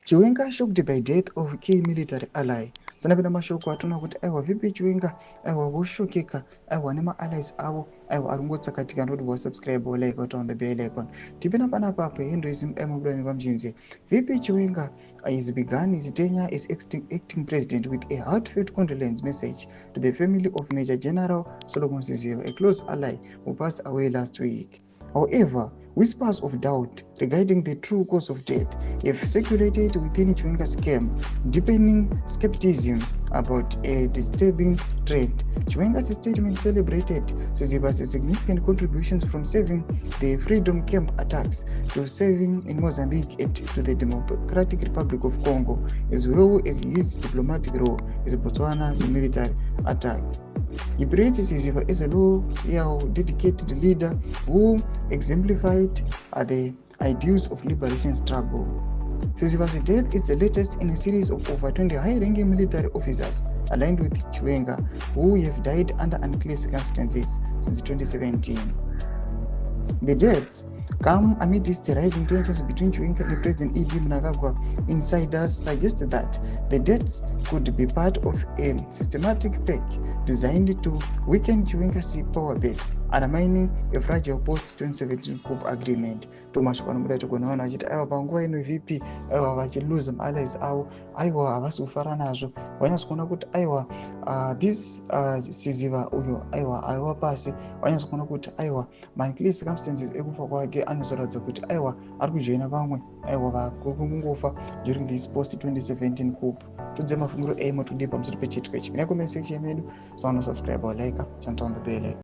Chiwenga shocked by death of key military ally. Sanapinda mashoko atona kuti aiwa vipi Chiwenga aiwa voshokeka aiwa nema-allies avo aiwa aringotsakatika ndoti wasubscribe like on the bell icon. Tipina panapa Hinduism emubulani pamchinzi. VP Chiwenga is begun his tenure as acting president with a heartfelt condolence message to the family of Major General Solomon Siziva, a close ally who passed away last week. However, whispers of doubt regarding the true cause of death have circulated within Chiwenga's camp, deepening skepticism about a disturbing trend. Chiwenga's statement celebrated Siziva's significant contributions from saving the Freedom Camp attacks to serving in Mozambique and to the Democratic Republic of Congo, as well as his diplomatic role in Botswana's military attack. He praised Siziva as a loyal, dedicated leader who exemplified the ideals of liberation struggle. Siziva's death is the latest in a series of over 20 high-ranking military officers aligned with Chiwenga who have died under unclear circumstances since 2017. The deaths come amidst rising tensions between Chiwenga and President E.D. Mnangagwa. Insiders suggest that the deaths could be part of a systematic pact designed to weaken Chiwenga's power base, undermining a fragile post-2017 coup agreement. Thomas Kwanumura tukunaona achiti aiwa panguva ino VP aiwa vachiluza ma-allies avo aiwa havasi kufara nazvo vanyatsokuona kuti aiwa this Siziva uyo aiwa aiwa pasi vanyatsokuona kuti aiwa unclear circumstances ekufa kwake anozoratidza kuti aiwa ari kujoina vamwe aiwa vakungofa during this post-2017 coup. Tudze mafungiro emo tudii pamusoro pechiitiko ichi. Kune comment section yedu, so subscribe or like, turn on the bell.